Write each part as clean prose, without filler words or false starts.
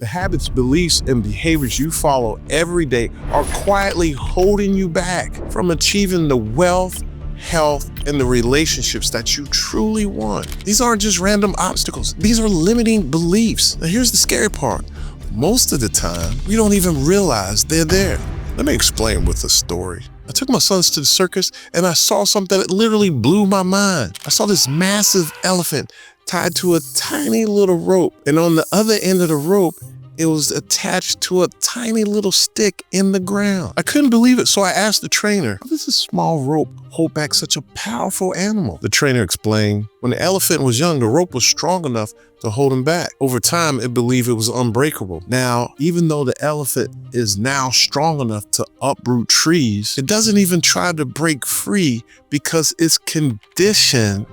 The habits, beliefs, and behaviors you follow every day are quietly holding you back from achieving the wealth, health, and the relationships that you truly want. These aren't just random obstacles. These are limiting beliefs. Now here's the scary part. Most of the time, we don't even realize they're there. Let me explain with a story. I took my sons to the circus and I saw something that literally blew my mind. I saw this massive elephant tied to a tiny little rope, and on the other end of the rope, it was attached to a tiny little stick in the ground. I couldn't believe it, so I asked the trainer, how does this small rope hold back such a powerful animal? The trainer explained, when the elephant was young, the rope was strong enough to hold him back. Over time, it believed it was unbreakable. Now, even though the elephant is now strong enough to uproot trees, it doesn't even try to break free because it's conditioned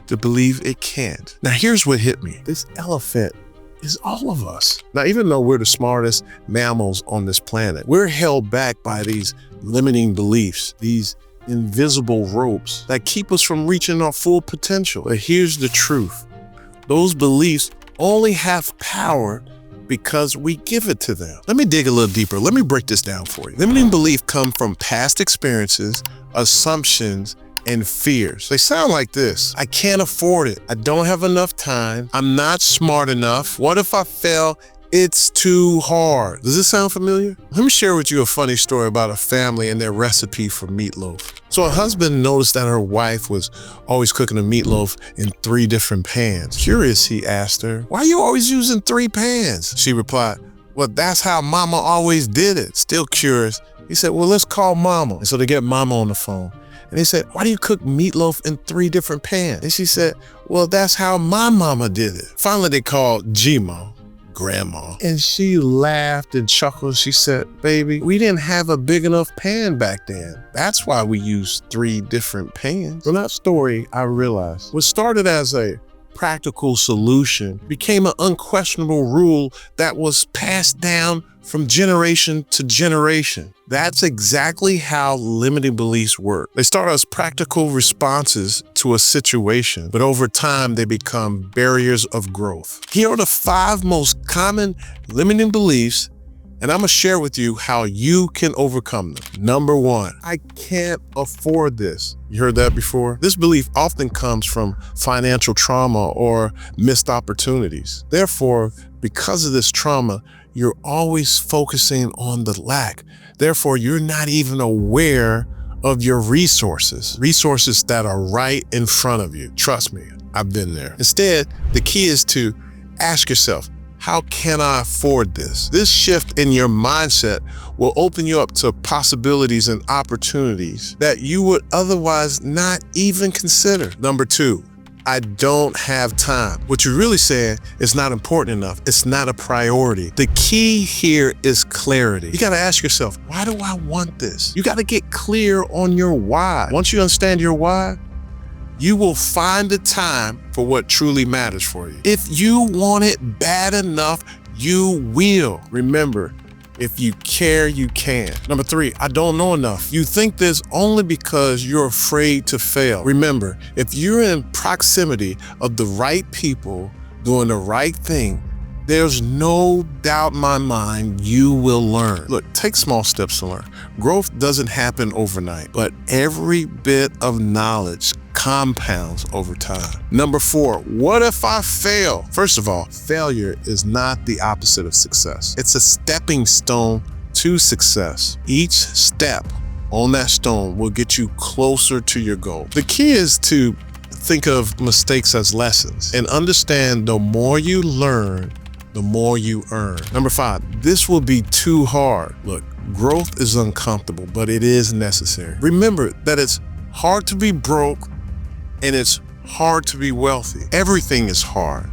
to believe it can't. Now, here's what hit me. This elephant is all of us. Now, even though we're the smartest mammals on this planet, we're held back by these limiting beliefs, these invisible ropes that keep us from reaching our full potential. But here's the truth. Those beliefs only have power because we give it to them. Let me dig a little deeper. Let me break this down for you. Limiting beliefs come from past experiences, assumptions, and fears. They sound like this. I can't afford it. I don't have enough time. I'm not smart enough. What if I fail? It's too hard. Does this sound familiar? Let me share with you a funny story about a family and their recipe for meatloaf. So a husband noticed that her wife was always cooking a meatloaf in 3 different pans. Curious, he asked her, why are you always using 3 pans? She replied, well, that's how mama always did it. Still curious, he said, well, let's call mama. And so they get mama on the phone. And he said, why do you cook meatloaf in 3 different pans? And she said, well, that's how my mama did it. Finally, they called Gmo, grandma. And she laughed and chuckled. She said, baby, we didn't have a big enough pan back then. That's why we used 3 different pans. From that story, I realized what started as a practical solution became an unquestionable rule that was passed down from generation to generation. That's exactly how limiting beliefs work. They start as practical responses to a situation, but over time they become barriers of growth. Here are the 5 most common limiting beliefs, and I'm gonna share with you how you can overcome them. Number 1, I can't afford this. You heard that before? This belief often comes from financial trauma or missed opportunities. Therefore, because of this trauma, you're always focusing on the lack. Therefore, you're not even aware of your resources that are right in front of you. Trust me, I've been there. Instead, the key is to ask yourself, how can I afford this? This shift in your mindset will open you up to possibilities and opportunities that you would otherwise not even consider. Number 2, I don't have time. What you're really saying is not important enough. It's not a priority. The key here is clarity. You gotta ask yourself, why do I want this? You gotta get clear on your why. Once you understand your why, you will find the time for what truly matters for you. If you want it bad enough, you will. Remember, if you care, you can. Number 3, I don't know enough. You think this only because you're afraid to fail. Remember, if you're in proximity of the right people doing the right thing, there's no doubt in my mind you will learn. Look, take small steps to learn. Growth doesn't happen overnight, but every bit of knowledge compounds over time. Number 4, what if I fail? First of all, failure is not the opposite of success. It's a stepping stone to success. Each step on that stone will get you closer to your goal. The key is to think of mistakes as lessons and understand the more you learn, the more you earn. Number 5, this will be too hard. Look, growth is uncomfortable, but it is necessary. Remember that it's hard to be broke and it's hard to be wealthy. Everything is hard.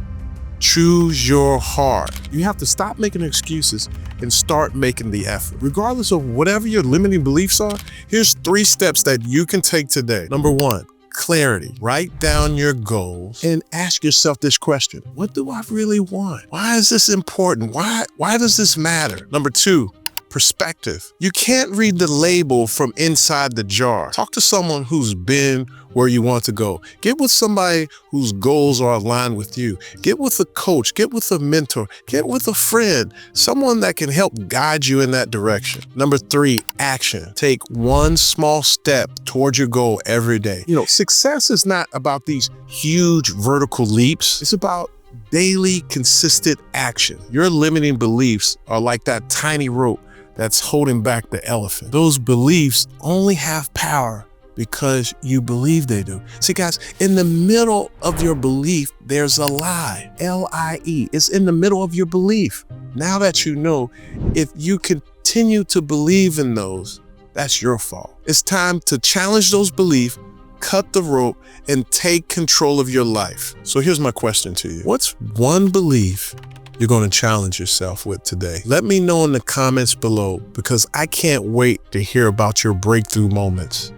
Choose your heart. You have to stop making excuses and start making the effort. Regardless of whatever your limiting beliefs are, here's 3 steps that you can take today. Number 1, clarity. Write down your goals and ask yourself this question. What do I really want? Why is this important? Why does this matter? Number 2, perspective. You can't read the label from inside the jar. Talk to someone who's been where you want to go. Get with somebody whose goals are aligned with you. Get with a coach, get with a mentor, get with a friend, someone that can help guide you in that direction. Number 3, action. Take one small step towards your goal every day. You know, success is not about these huge vertical leaps. It's about daily, consistent action. Your limiting beliefs are like that tiny rope that's holding back the elephant. Those beliefs only have power because you believe they do. See guys, in the middle of your belief, there's a lie. L-I-E. It's in the middle of your belief. Now that you know, if you continue to believe in those, that's your fault. It's time to challenge those beliefs, cut the rope, and take control of your life. So here's my question to you. What's one belief you're going to challenge yourself with today? Let me know in the comments below, because I can't wait to hear about your breakthrough moments.